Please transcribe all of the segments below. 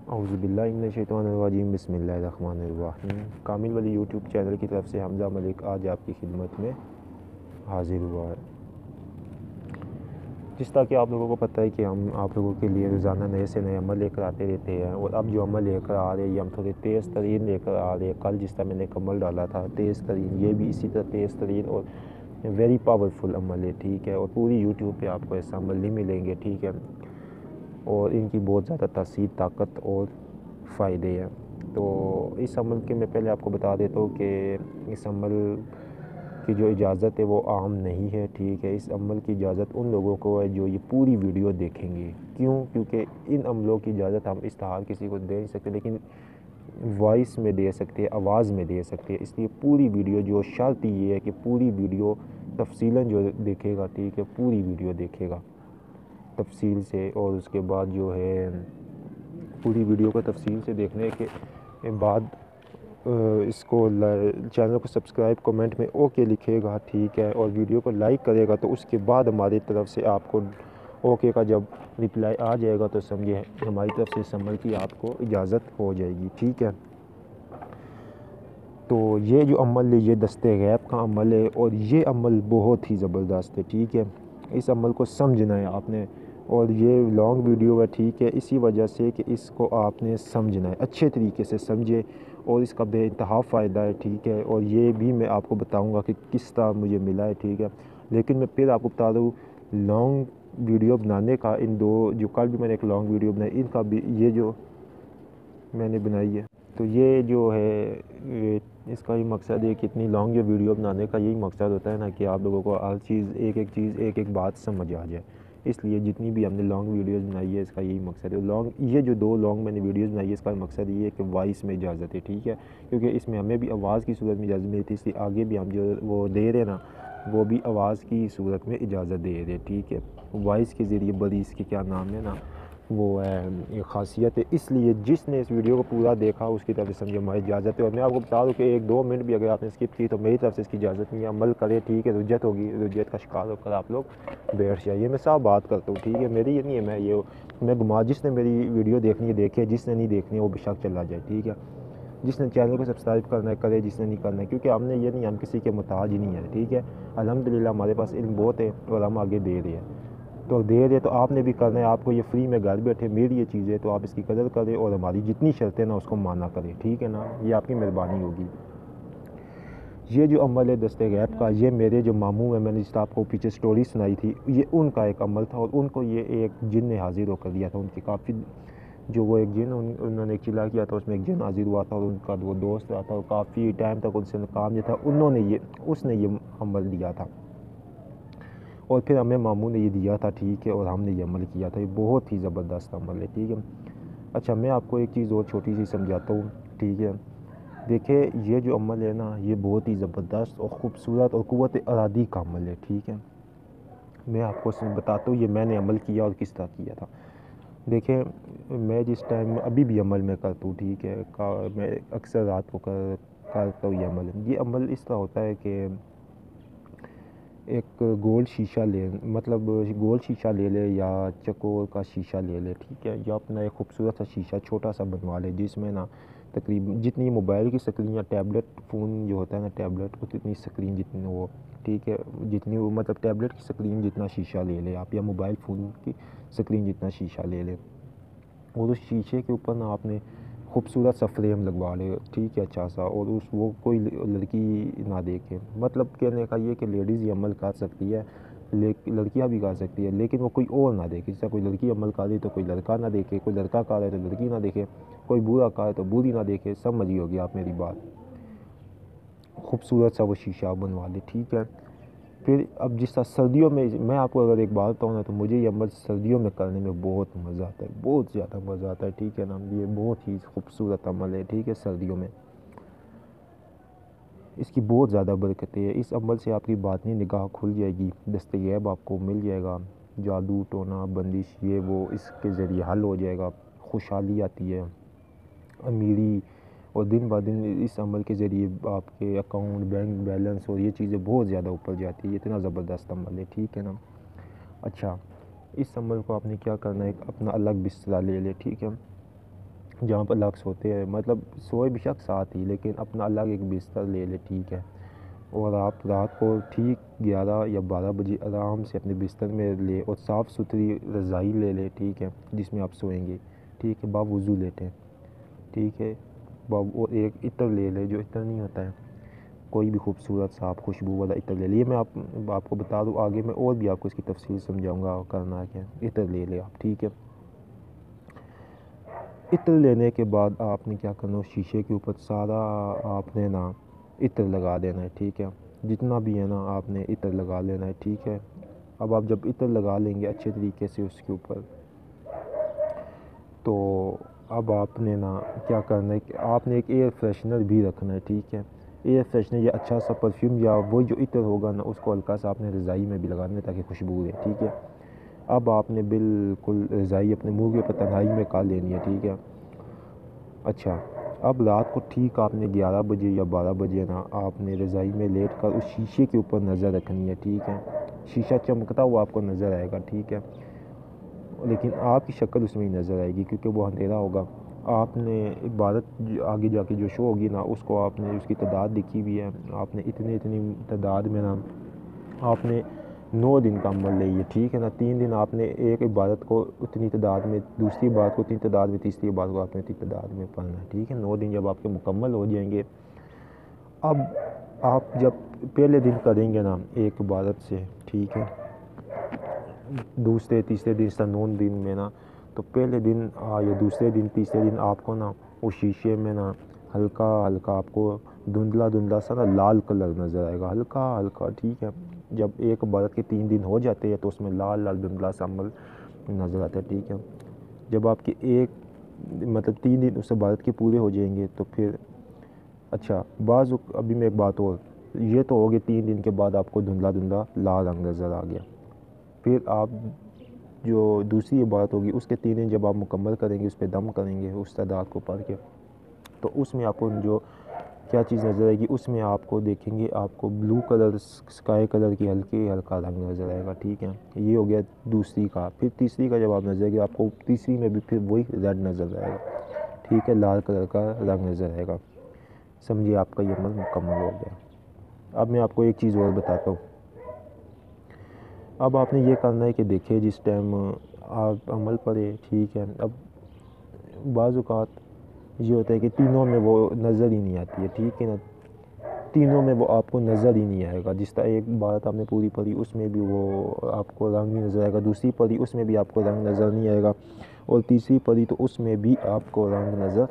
औज़ुबिल्लाहि मिनश्शैतानिर्रजीम बिस्मिल्लाहिर्रहमानिर्रहीम। कामिल वली YouTube channel की तरफ से हमज़ा मलिक आज आपकी खिदमत में हाज़िर हुआ है। जिस तरह कि आप लोगों को पता है कि हम आप लोगों के लिए रोज़ाना नए से नए अमल लेकर आते रहते हैं, और अब जो अमल लेकर आ रहे हैं ये हम थोड़े तेज़ तरीन लेकर आ रहे हैं। कल जिस तरह मैंने कमल डाला था तेज़ तरीन, ये भी इसी तरह तेज़ तरीन और वेरी पावरफुल अमल है, ठीक है। और पूरी यूट्यूब पे आपको ऐसा अमल नहीं मिलेंगे, ठीक है। और इनकी बहुत ज़्यादा तासीर, ताकत और फ़ायदे हैं। तो इस अमल के मैं पहले आपको बता देता हूँ कि इस अमल की जो इजाज़त है वो आम नहीं है, ठीक है। इस अमल की इजाज़त उन लोगों को है जो ये पूरी वीडियो देखेंगे। क्यों? क्योंकि इन अमलों की इजाज़त हम इस्तेहाल किसी को दे नहीं सकते, लेकिन वॉइस में दे सकते हैं, आवाज़ में दे सकते हैं। इसलिए पूरी वीडियो, जो शर्त ये है कि पूरी वीडियो तफसीलन जो देखेगा, ठीक है, पूरी वीडियो देखेगा तफसील से। और उसके बाद जो है पूरी वीडियो को तफसील से देखने के बाद इसको चैनल को सब्सक्राइब, कमेंट में ओके लिखेगा, ठीक है, और वीडियो को लाइक करेगा। तो उसके बाद हमारी तरफ से आपको ओके का जब रिप्लाई आ जाएगा तो समझिए हमारी तरफ से इस अमल की आपको इजाज़त हो जाएगी, ठीक है। तो ये जो अमल है ये दस्ते गैब का अमल है, और ये अमल बहुत ही ज़बरदस्त है, ठीक है। इस अमल को समझना है आपने, और ये लॉन्ग वीडियो है, ठीक है, इसी वजह से कि इसको आपने समझना है, अच्छे तरीके से समझे, और इसका बेइंतहा फ़ायदा है, ठीक है। और ये भी मैं आपको बताऊंगा कि किस तरह मुझे मिला है, ठीक है। लेकिन मैं फिर आपको बता दूँ, लॉन्ग वीडियो बनाने का, इन दो जो कल भी मैंने एक लॉन्ग वीडियो बनाई, इनका भी ये जो मैंने बनाई है, तो ये जो है इसका ही मकसद है कि इतनी लॉन्ग जो वीडियो बनाने का यही मकसद होता है ना, कि आप लोगों को हर चीज़, एक एक बात समझ आ जाए। इसलिए जितनी भी हमने लॉन्ग वीडियोज़ बनाई है इसका यही मकसद है। लॉन्ग, ये जो दो लॉन्ग मैंने वीडियोज़ बनाई है इसका मकसद ये है कि वॉइस में इजाज़त है, ठीक है। क्योंकि इसमें हमें भी आवाज़ की सूरत में इजाज़त मिली थी, इसलिए आगे भी हम जो वो दे रहे हैं ना, वो भी आवाज़ की सूरत में इजाज़त दे रहे हैं, ठीक है। वॉइस के ज़रिए बड़ी इसकी क्या नाम है ना, वो है, ये ख़ासियत है। इसलिए जिसने इस वीडियो को पूरा देखा उसकी तरफ से समझिए हमारी इजाज़त है। और मैं आपको बता दूँ कि 1-2 मिनट भी अगर आपने स्किप की तो मेरी तरफ से इसकी इजाज़त नहीं है। अमल करें, ठीक है, रुज्जत होगी, रुज्जत का शिकार होकर आप लोग बैठ जाइए। मैं साफ बात करता हूँ, ठीक है, मेरी ये नहीं है, मैं गुमा, जिसने मेरी वीडियो देखनी है देखे, जिसने नहीं देखनी है वो बेशक चला जाए, ठीक है। जिसने चैनल को सब्सक्राइब करना है करे, जिसने नहीं करना है, क्योंकि हमने ये नहीं, हम किसी के मोहताज ही नहीं है, ठीक है। अल्हम्दुलिल्लाह हमारे पास इल्म बहुत है और हम आगे दे रहे हैं। तो दे रहे तो आपने भी करना है, आपको ये फ्री में घर बैठे मेरी ये चीज़ है, तो आप इसकी कदर करें और हमारी जितनी शर्तें ना उसको माना करें, ठीक है ना, ये आपकी मेहरबानी होगी। ये जो अमल है दस्ते गैब का, ये मेरे जो मामू हैं, मैंने जिस आपको पीछे स्टोरी सुनाई थी, ये उनका एक अमल था, और उनको ये एक जिन ने हाजिर होकर दिया था। उनकी काफ़ी, जो वो एक जिन, उन्होंने एक चिल्ला किया था, उसमें एक जिन हाजिर हुआ था, और उनका वो दोस्त रहा था, और काफ़ी टाइम तक उनसे काम नहीं था, उसने ये अमल दिया था, और फिर हमें मामू ने ये दिया था, ठीक है, और हमने ये अमल किया था। ये बहुत ही ज़बरदस्त अमल है, ठीक है। अच्छा, मैं आपको एक चीज़ और छोटी सी समझाता हूँ, ठीक है। देखिए, ये जो अमल है ना, ये बहुत ही ज़बरदस्त और ख़ूबसूरत और क़ुव्वत इरादी का अमल है, ठीक है। मैं आपको बताता हूँ ये मैंने अमल किया और किस तरह किया था। देखिए, मैं जिस टाइम अभी भी अमल में करता हूँ, ठीक है, मैं अक्सर रात को करता हूँ ये अमल इस तरह होता है कि एक गोल शीशा ले, मतलब गोल शीशा ले ले या चकोर का शीशा ले ले, ठीक है, या अपना एक खूबसूरत सा शीशा छोटा सा बनवा ले, जिसमें ना तकरीबन जितनी मोबाइल की स्क्रीन या टैबलेट फ़ोन जो होता है ना, टैबलेट उतनी स्क्रीन जितनी वो, ठीक है, जितनी वो, मतलब टैबलेट की स्क्रीन जितना शीशा ले ले आप, या मोबाइल फ़ोन की स्क्रीन जितना शीशा ले ले। और उस शीशे के ऊपर ना आपने खूबसूरत सा फ्रेम लगवा ले, ठीक है, अच्छा सा, और उस वो कोई लड़की ना देखे। मतलब कहने का ये कि लेडीज़ ये अमल कर सकती है, लड़कियां भी कर सकती है, लेकिन वो कोई और ना देखे। जैसे कोई लड़की अमल कर रही तो कोई लड़का ना देखे, कोई लड़का कर रहा है तो लड़की ना देखे, कोई बुरा कर रहा है तो बुरी ना देखे। समझी होगी आप मेरी बात। खूबसूरत सा वो शीशा बनवा ले, ठीक है। फिर अब जिस तरह सर्दियों में, मैं आपको अगर एक बात बताऊँ ना, तो मुझे ये अमल सर्दियों में करने में बहुत मज़ा आता है, बहुत ज़्यादा मज़ा आता है, ठीक है ना। ये बहुत ही खूबसूरत अमल है, ठीक है। सर्दियों में इसकी बहुत ज़्यादा बरकतें हैं। इस अमल से आपकी बातनी निगाह खुल जाएगी, दस्तगैब आपको मिल जाएगा, जादू टोना बंदिश ये वो इसके ज़रिए हल हो जाएगा, खुशहाली आती है, अमीरी, और दिन ब दिन इस अमल के ज़रिए आपके अकाउंट, बैंक बैलेंस और ये चीज़ें बहुत ज़्यादा ऊपर जाती है। इतना ज़बरदस्त अमल है, ठीक है ना। अच्छा, इस अमल को आपने क्या करना है, एक अपना अलग बिस्तरा ले ले, ठीक है। जहाँ पर अलग सोते हैं, मतलब सोए बेशक साथ ही, लेकिन अपना अलग एक बिस्तर ले ले, ठीक है। और आप रात को ठीक 11 या 12 बजे आराम से अपने बिस्तर में ले और साफ़ सुथरी रज़ाई ले ले, ठीक है, जिसमें आप सोएंगे, ठीक है। बावुज़ू लेटें, ठीक है। और एक इत्र ले ले, जो इत्र नहीं होता है, कोई भी खूबसूरत साफ खुशबू वाला इत्र ले लिए। मैं आपको बता दूँ, आगे मैं और भी आपको इसकी तफसील समझाऊंगा करना क्या। इत्र ले ले आप, ठीक है। इत्र लेने के बाद आपने क्या करना, शीशे के ऊपर सारा आपने ना इत्र लगा देना है, ठीक है। जितना भी है ना आपने इत्र लगा लेना है, ठीक है। अब आप जब इत्र लगा लेंगे अच्छे तरीके से उसके ऊपर, तो अब आपने ना क्या करना है कि आपने एक एयर फ्रेशनर भी रखना है, ठीक है। एयर फ्रेशनर या अच्छा सा परफ्यूम या वही जो इत्र होगा ना, उसको हल्का सा आपने रज़ाई में भी लगाना है ताकि खुशबू रहे, ठीक है। अब आपने बिल्कुल रज़ाई अपने मुंह के ऊपर तन्हाई में कर लेनी है, ठीक है। अच्छा, अब रात को ठीक आपने 11 बजे या 12 बजे ना आपने रज़ाई में लेट कर उस शीशे के ऊपर नज़र रखनी है, ठीक है। शीशा चमकता हुआ आपको नज़र आएगा, ठीक है, लेकिन आपकी शक्ल उसमें ही नज़र आएगी क्योंकि वो अंधेरा होगा। आपने इबादत आगे जाके जो शो होगी ना, उसको आपने उसकी तादाद लिखी हुई है, आपने इतनी इतनी तादाद में ना आपने 9 दिन का अमल लिया, ठीक है ना। 3 दिन आपने एक इबादत को उतनी तादाद में, दूसरी इबादत को उतनी तादाद में, तीसरी इबादत को आपने उतनी तादाद में पढ़ना है, ठीक है। 9 दिन जब आपके मुकम्मल हो जाएंगे, अब आप जब पहले दिन करेंगे ना एक इबादत से, ठीक है, दूसरे तीसरे दिन से 9 दिन में ना, तो पहले दिन या दूसरे दिन तीसरे दिन आपको ना उस शीशे में ना हल्का हल्का आपको धुंधला धुंधला सा ना लाल कलर नज़र आएगा, हल्का हल्का, ठीक है। जब एक इबादत के 3 दिन हो जाते हैं तो उसमें लाल लाल धुंधला सा अमल नज़र आता है, ठीक है। जब आपके एक मतलब 3 दिन उस इबादत के पूरे हो जाएंगे तो फिर अच्छा अभी मैं एक बात और, ये तो हो गया 3 दिन के बाद आपको धुंधला धुंधला लाल रंग नज़र आ गया। फिर आप जो दूसरी इबादत होगी उसके 3 दिन जब आप मुकम्मल करेंगे, उस पर दम करेंगे उस तादाद को पढ़ के, तो उसमें आपको जो क्या चीज़ नज़र आएगी, उसमें आपको देखेंगे आपको ब्लू कलर स्काई कलर की हल्की हल्का रंग नज़र आएगा, ठीक है। ये हो गया दूसरी का। फिर तीसरी का जब आप नज़र आएगी, आपको तीसरी में भी फिर वही रेड नज़र आएगा, ठीक है, लाल कलर का रंग नज़र आएगा। समझिए आपका ये अमल मुकम्मल हो गया। अब मैं आपको एक चीज़ और बताता हूँ। अब आपने ये करना है कि देखिए जिस टाइम आप अमल पढ़े, ठीक है, अब बाज़ औक़ात ये होता है कि तीनों में वो नज़र ही नहीं आती है, ठीक है ना। तीनों में वो आपको नज़र ही नहीं आएगा। जिस तरह एक बात आपने पूरी पढ़ी उसमें भी वो आपको रंग नहीं नज़र आएगा, दूसरी पढ़ी उसमें भी आपको रंग नज़र नहीं आएगा, और तीसरी पढ़ी तो उसमें भी आपको रंग नज़र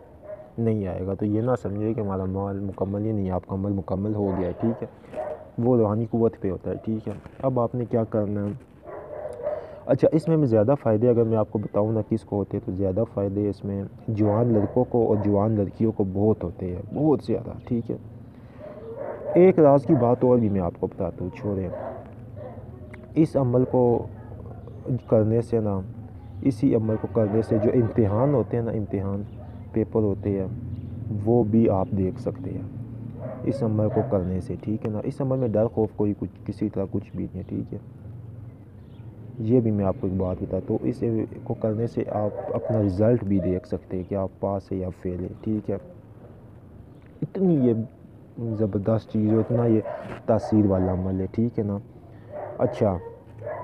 नहीं आएगा। तो ये ना समझिए कि हमारा अमल मुकम्मल ही नहीं है, आपका अमल मुकम्मल हो गया है, ठीक है। वो रूहानी क़ुव्वत पे होता है, ठीक है। अब आपने क्या करना है, अच्छा इसमें मैं ज़्यादा फ़ायदे अगर मैं आपको बताऊँ ना किसको होते हैं, तो ज़्यादा फ़ायदे इसमें जवान लड़कों को और जवान लड़कियों को बहुत होते हैं, बहुत ज़्यादा, ठीक है। एक राज की बात और भी मैं आपको बताता हूँ, छोड़ें। इस अमल को करने से ना, इसी अमल को करने से जो इम्तिहान होते हैं ना, इम्तिहान पेपर होते हैं, वो भी आप देख सकते हैं इस अमल को करने से, ठीक है ना। इस अमल में डर खौफ कोई कुछ किसी तरह कुछ भी नहीं है, ठीक है। ये भी मैं आपको एक बात बताता हूँ, इस को करने से आप अपना रिज़ल्ट भी देख सकते हैं कि आप पास है या फेल है, ठीक है। इतनी ये ज़बरदस्त चीज़ है, इतना ये तासीर वाला अमल है, ठीक है ना। अच्छा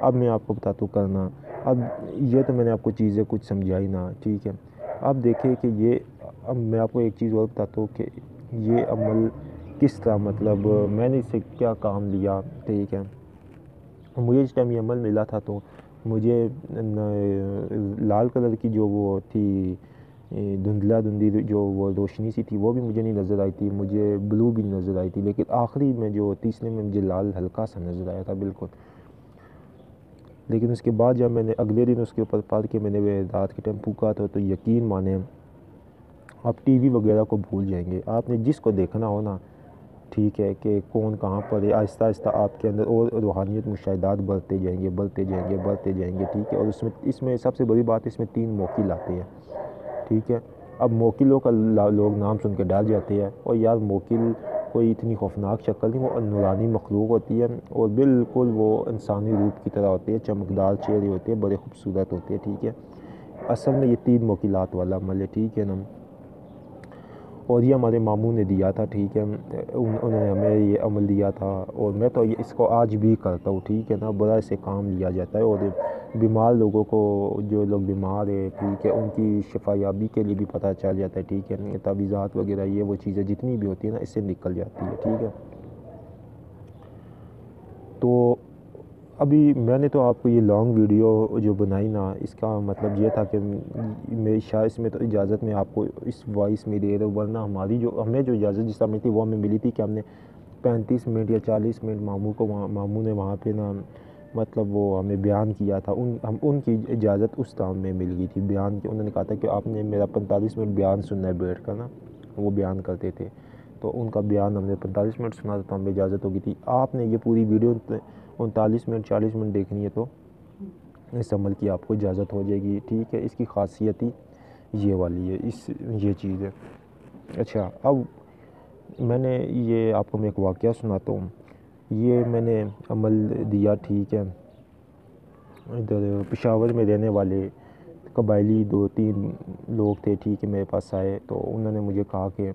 अब मैं आपको बताता हूँ करना। अब ये तो मैंने आपको चीज़ें कुछ समझाई ना, ठीक है। अब देखिए कि ये, अब मैं आपको एक चीज़ और बताता हूँ कि ये अमल किस तरह, मतलब मैंने इससे क्या काम लिया, ठीक है। मुझे इस टाइम ये अमल मिला था तो मुझे लाल कलर की जो वो थी धुंधला धुंधली जो वो रोशनी सी थी वो भी मुझे नहीं नज़र आई थी, मुझे ब्लू भी नज़र आई थी, लेकिन आखिरी में जो तीसरे में मुझे लाल हल्का सा नज़र आया था बिल्कुल। लेकिन उसके बाद जब मैंने अगले दिन उसके ऊपर पढ़ के मैंने रात के टाइम फूका था, तो यकीन माने आप टीवी वगैरह को भूल जाएंगे। आपने जिसको देखना हो ना, ठीक है, कि कौन कहाँ पर है, आहिस्ता आहिस्ता आपके अंदर और रूहानियत मुशाहिदात बढ़ते जाएंगे बढ़ते जाएंगे बढ़ते जाएंगे, ठीक है। और इसमें सबसे बड़ी बात, इसमें 3 मोकिल आते हैं, ठीक है। अब मोकिलों का लोग नाम सुन के डर जाते हैं, और यार मोकिल कोई इतनी खौफनाक शक्ल नहीं, वो नूरानी मखलूक होती है और बिल्कुल वो इंसानी रूप की तरह होती है, चमकदार चेहरे होते हैं, बड़े खूबसूरत होते हैं, ठीक है। असल में ये 3 मोकिलात वाला अमल है, ठीक है ना। और ये हमारे मामू ने दिया था, ठीक है। उन्होंने हमें ये अमल दिया था और मैं तो इसको आज भी करता हूँ, ठीक है ना। बड़ा से काम लिया जाता है और बीमार लोगों को, जो लोग बीमार है, ठीक है, उनकी शफायाबी के लिए भी पता चल जाता है, ठीक है। तावीज़ात वगैरह ये वो चीज़ें जितनी भी होती है ना, इससे निकल जाती है, ठीक है। तो अभी मैंने तो आपको ये लॉन्ग वीडियो जो बनाई ना, इसका मतलब ये था कि मेरी शायद इसमें तो इजाज़त में आपको इस वॉइस में दे रहा हूँ, वरना हमें जो इजाज़त जिस समय थी वो हमें मिली थी कि हमने 35 मिनट या 40 मिनट मामू ने वहाँ पे ना, मतलब वो हमें बयान किया था। उनकी इजाज़त उस टाइम में मिल गई थी बयान की। उन्होंने कहा था कि आपने मेरा 45 मिनट बयान सुनना है बैठ कर ना, वो बयान करते थे। तो उनका बयान हमने 45 मिनट सुना था, तो हमें इजाज़त हो गई थी। आपने ये पूरी वीडियो 39 मिनट 40 मिनट देखनी है तो इस अमल की आपको इजाज़त हो जाएगी, ठीक है। इसकी खासियत ही ये वाली है, ये चीज़ है। अच्छा, अब मैंने ये आपको मैं एक वाक़या सुनाता हूँ। ये मैंने अमल दिया, ठीक है। इधर पेशावर में रहने वाले कबायली 2-3 लोग थे, ठीक है, मेरे पास आए। तो उन्होंने मुझे कहा कि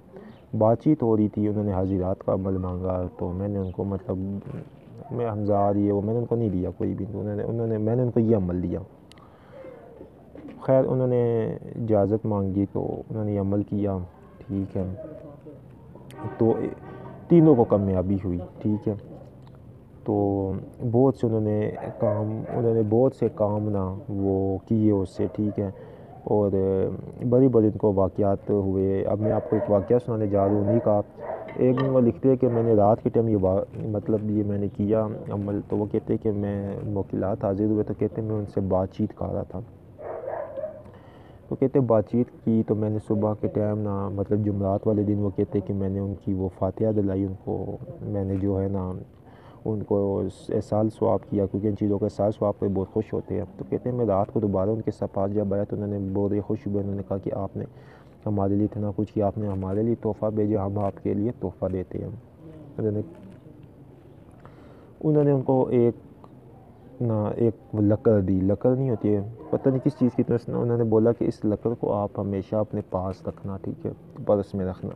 बातचीत हो रही थी, उन्होंने हाजिरात का अमल मांगा। तो मैंने उनको मतलब मैं हमज़ार ये वो मैंने उनको नहीं दिया कोई भी। तो मैंने उनको ये अमल दिया। खैर उन्होंने इजाज़त मांगी तो उन्होंने ये अमल किया, ठीक है। तो तीनों को कामयाबी हुई, ठीक है। तो उन्होंने बहुत से काम ना वो किए उससे, ठीक है। और बड़ी बड़ी इनको वाक़यात हुए। अब मैं आपको एक वाक़या सुनाने जा रहा हूँ उन्हीं का। एक दिन वो लिखते हैं कि मैंने रात के टाइम मतलब ये मैंने किया अमल। तो वो कहते हैं कि मैं मुवक्किलात हाज़िर हुए, तो कहते हैं मैं उनसे बातचीत कर रहा था। तो कहते बातचीत की तो मैंने सुबह के टाइम ना, मतलब जुमरात वाले दिन, वो कहते कि मैंने उनकी वो फातिहा दिलाई उनको। मैंने जो है ना उनको एहसास स्वाब किया, क्योंकि इन चीज़ों का एहसास स्वाब पर बहुत खुश होते हैं। तो कहते हैं मैं रात को दोबारा उनके पास जब आया तो उन्होंने बहुत ही खुश हुए। उन्होंने कहा कि आपने हमारे लिए इतना कुछ किया, आपने हमारे लिए तोहफ़ा भेजा, हम आपके लिए तोहफ़ा देते हैं। उन्होंने उन्होंने उनको एक लकड़ दी। लकड़ नहीं होती है, पता नहीं किस चीज़ की तरह से ना, उन्होंने बोला कि इस लकड़ को आप हमेशा अपने पास रखना, ठीक है, पर्स में रखना।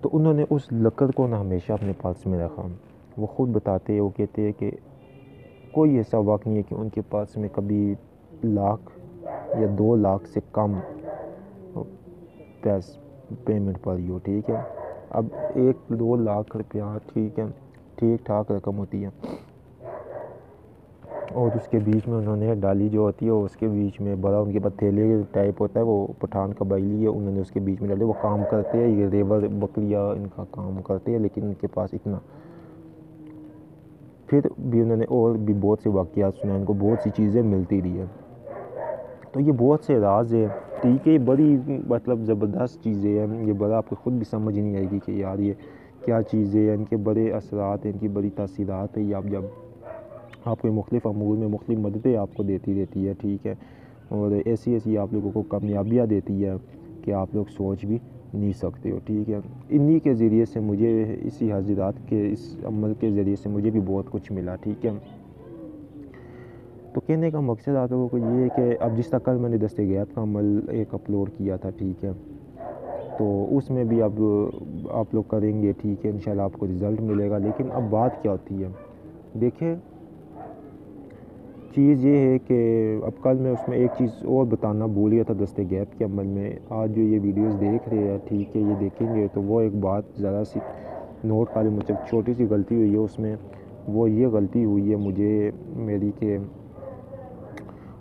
तो उन्होंने उस लकड़ को ना हमेशा अपने पास में रखा। वो ख़ुद बताते हैं, वो कहते हैं कि कोई ऐसा वक्त नहीं है कि उनके पास में कभी लाख या 2 लाख से कम पेमेंट पड़ी हो, ठीक है। अब 1-2 लाख रुपया, ठीक है, ठीक ठाक रकम होती है। और उसके बीच में उन्होंने डाली जो होती है, उसके बीच में बड़ा उनके पास थैले टाइप होता है, वो पठान कबाइली है, उन्होंने उसके बीच में डाले। वो काम करते हैं, ये रेवर बकरियाँ इनका काम करते हैं, लेकिन उनके पास इतना। फिर भी उन्होंने और भी बहुत से वाक़यात सुनाए, उनको बहुत सी चीज़ें मिलती रही है। तो ये बहुत से राज है, ठीक है। बड़ी मतलब ज़बरदस्त चीज़ें हैं ये, बड़ा आपको ख़ुद भी समझ नहीं आएगी कि यार ये क्या चीज़ें हैं। इनके बड़े असरात हैं, इनकी बड़ी तासीरात है। ये आप जब आपको मुख्तलिफ़ अमूर में मुख्तलिफ़ मददें आपको देती रहती है, ठीक है। और ऐसी ऐसी आप लोगों को कामयाबियाँ देती है कि आप लोग सोच भी नहीं सकते हो, ठीक है। इन्हीं के ज़रिए से मुझे इसी हाजिरात के इस अमल के ज़रिए से मुझे भी बहुत कुछ मिला, ठीक है। तो कहने का मकसद आप लोगों को ये है कि अब जिस तरह कल मैंने दस्ते गैब का अमल एक अपलोड किया था, ठीक है, तो उसमें भी अब आप लोग करेंगे, ठीक है, इंशाल्लाह आपको रिज़ल्ट मिलेगा। लेकिन अब बात क्या होती है, देखिए चीज़ ये है कि अब कल मैं उसमें एक चीज़ और बताना भूल गया था दस्ते गैब के अमल में। आज जो ये वीडियोस देख रहे हैं, ठीक है, ये देखेंगे तो वो एक बात ज़रा सी नोट कर, मुझे छोटी सी गलती हुई है उसमें। वो ये गलती हुई है मुझे मेरी कि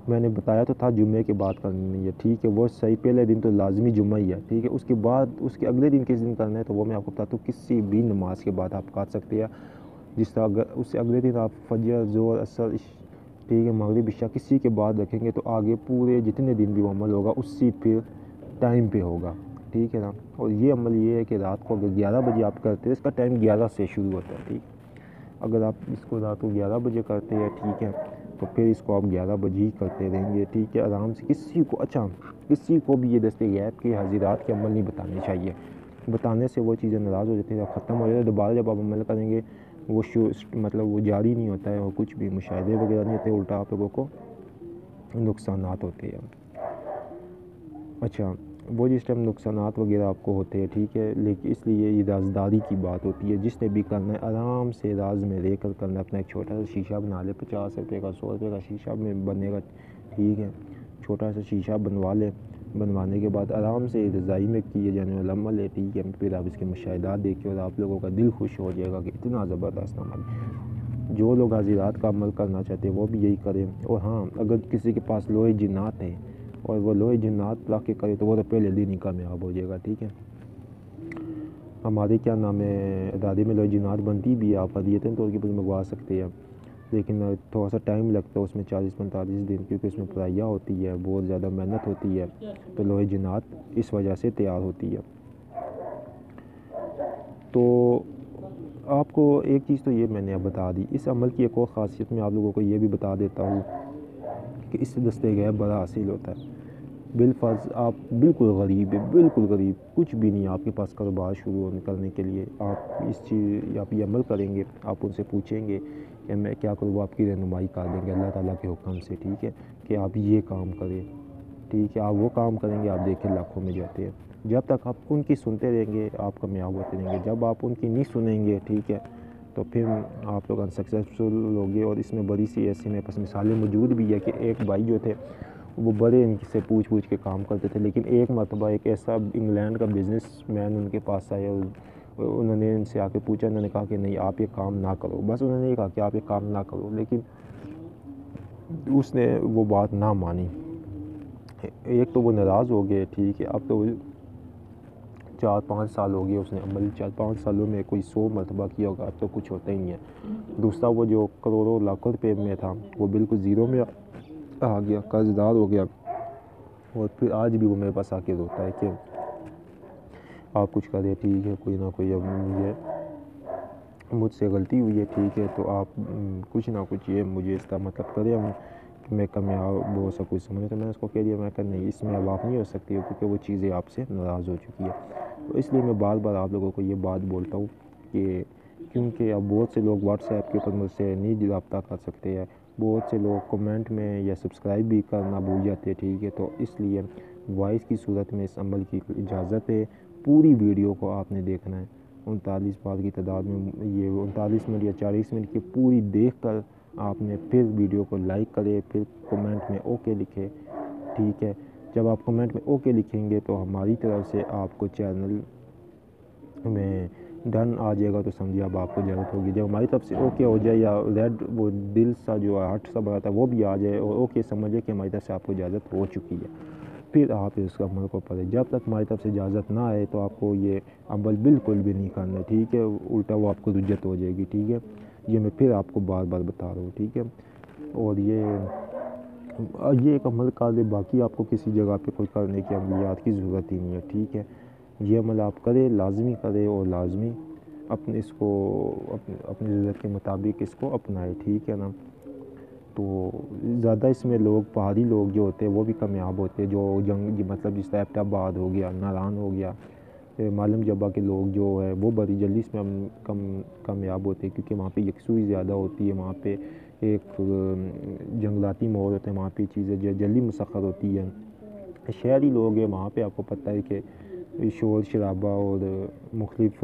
मैंने बताया तो था जुम्मे के बाद करनी है, ठीक है। वो सही पहले दिन तो लाजमी जुम्मा ही है, ठीक है। उसके बाद उसके अगले दिन किस दिन करना है तो वो मैं आपको बताता हूँ। किसी भी नमाज के बाद आप कर सकते हैं। जिस तरह अगर उससे अगले दिन आप फजर ज़ोर असर ठीक है मगरिब इशा किसी के बाद रखेंगे तो आगे पूरे जितने दिन भी वो अमल होगा उससे फिर टाइम पे होगा, ठीक है ना। और ये अमल ये है कि रात को अगर 11 बजे आप करते हैं, इसका टाइम 11 से शुरू होता है, ठीक। अगर आप इसको रात को 11 बजे करते हैं, ठीक है, तो फिर इसको आप 11 बजे ही करते रहेंगे, ठीक है, आराम से। किसी को भी ये दस्ते गैब के हाजिरात के अमल नहीं बताने चाहिए। बताने से वो चीज़ें नाराज़ हो जाती हैं, ख़त्म हो जाती है। दोबारा जब आप अमल करेंगे वो मतलब वो जारी नहीं होता है और कुछ भी मुशाहिदे वगैरह नहीं होते, उल्टा आप लोगों को नुकसानात होते हैं। अच्छा, वो जिस टाइम नुकसानात वगैरह आपको होते हैं, ठीक है, लेकिन इसलिए ये राजदारी की बात होती है। जिसने भी करना है आराम से राज में रह कर करना। अपना एक छोटा सा शीशा बना ले, 50 रुपये का 100 रुपये का शीशा में बनेगा, ठीक है, छोटा सा शीशा बनवा ले। बनवाने के बाद आराम से रज़ाई में किए जाने वाला अमल है, ठीक है। फिर आप इसके मुशाहिदात देखिए और आप लोगों का दिल खुश हो जाएगा कि इतना ज़बरदस्त अमल। जो लोग हाजिरात का अमल करना चाहते हैं वो भी यही करें। और हाँ, अगर किसी के पास लोहे जिन्नात है और वो लोहे जिन्नात ला के करे तो वो तो पहले दिन ही कामयाब हो जाएगा, ठीक है। हमारे क्या नाम है दादी में लोहे जिन्नात बनती भी है, आप हदीयतन तौर पर मंगवा सकते हैं, लेकिन थोड़ा सा टाइम लगता है उसमें 40-45 दिन, क्योंकि उसमें पढ़ाइयाँ होती है, बहुत ज़्यादा मेहनत होती है। तो लोहे जिन्नात इस वजह से तैयार होती है। तो आपको एक चीज़ तो ये मैंने अब बता दी। इस अमल की एक और ख़ासियत मैं आप लोगों को ये भी बता देता हूँ कि इससे दस्ते गैब बड़ा हासिल होता है। बिलफ़र्ज़ आप बिल्कुल गरीब है, बिल्कुल गरीब, कुछ भी नहीं है आपके पास कारोबार शुरू करने के लिए, आप इस चीज़ आप ये अमल करेंगे, आप उनसे पूछेंगे कि मैं क्या करूँ, वो आपकी रहनुमाई कर देंगे अल्लाह ताला के हुक्म से, ठीक है, कि आप ये काम करें, ठीक है। आप वो काम करेंगे, आप देखें लाखों में जाते हैं। जब तक आप उनकी सुनते रहेंगे आप कामयाब होते रहेंगे। जब आप उनकी नहीं सुनेंगे, ठीक है, तो फिर आप लोग अनसक्सेसफुल होंगे। और इसमें बड़ी सी ऐसी मेरे पास मिसालें मौजूद भी है कि एक भाई जो थे वो बड़े इनसे पूछ के काम करते थे, लेकिन एक मरतबा एक ऐसा इंग्लैंड का बिजनेसमैन उनके पास आया और उन्होंने इनसे आके पूछा, उन्होंने कहा कि नहीं आप ये काम ना करो। बस उन्होंने ये कहा कि आप ये काम ना करो, लेकिन उसने वो बात ना मानी। एक तो वो नाराज़ हो गए, ठीक है। अब तो 4-5 साल हो गए उसने अमल, 4-5 सालों में कोई 100 मरतबा किया होगा, अब तो कुछ होता ही नहीं है। दूसरा वो जो करोड़ों लाखों रुपये में था वो बिल्कुल ज़ीरो में आ गया, कर्जदार हो गया। और फिर आज भी वो मेरे पास आके रोता है कि आप कुछ करें, ठीक है, कोई ना कोई अब मुझसे गलती हुई है, ठीक है, तो आप कुछ ना कुछ ये मुझे इसका मतलब करें कि मैं कामयाब हो सकूँ इस समय। तो मैंने उसको कह दिया, मैं कहा नहीं, इसमें अब आप नहीं हो सकती हो, क्योंकि वो चीज़ें आपसे नाराज़ हो चुकी है। तो इसलिए मैं बार बार आप लोगों को ये बात बोलता हूँ कि क्योंकि अब बहुत से लोग व्हाट्सएप के ऊपर मुझसे नहीं रब्ता कर सकते हैं, बहुत से लोग कमेंट में या सब्सक्राइब भी करना भूल जाते हैं, ठीक है। तो इसलिए वॉइस की सूरत में इस अमल की इजाज़त है। पूरी वीडियो को आपने देखना है, 39 बार की तादाद में, ये 39 मिनट या 40 मिनट की पूरी देख कर आपने फिर वीडियो को लाइक करें, फिर कमेंट में ओके लिखें, ठीक है। जब आप कमेंट में ओके लिखेंगे तो हमारी तरफ से आपको चैनल में डन आ जाएगा, तो समझिए अब आपको ज़रूरत होगी। जब हमारी तरफ से ओके हो जाए या रेड वो दिल सा जो हार्ट सा बनाता है वो भी आ जाए और ओके समझिए कि हमारी तरफ से आपको इजाज़त हो चुकी है, फिर आप इस अमल को पढ़ें। जब तक हमारी तरफ से इजाज़त ना आए तो आपको ये अमल बिल्कुल भी नहीं करना है, ठीक है, उल्टा वो आपको रुज्जत हो जाएगी, ठीक है। ये मैं फिर आपको बार बार बता रहा हूँ, ठीक है। और ये एक अमल कर ले, बाकी आपको किसी जगह पे कोई करने की अमलियात की ज़रूरत ही नहीं है, ठीक है। ये अमल आप करें, लाजमी करें और लाजमी अपने इसको अपनी ज़रूरत के मुताबिक इसको अपनाएं, ठीक है ना। तो ज़्यादा इसमें लोग पहाड़ी लोग जो होते हैं वो भी कामयाब होते हैं, जो जंग मतलब जिस तरह एबटाबाद हो गया, नारान हो गया, मालम जब्बा के लोग जो है वो बड़ी जल्दी इसमें हम कामयाब होते हैं, क्योंकि वहाँ पे यकसुई ज़्यादा होती है, वहाँ पे एक जंगलाती माहौल होता है, वहाँ पे चीज़ें जल्दी मुसख्खर होती है। शहरी लोग हैं वहाँ पे आपको पता है कि शोर शराबा और मुख्तलिफ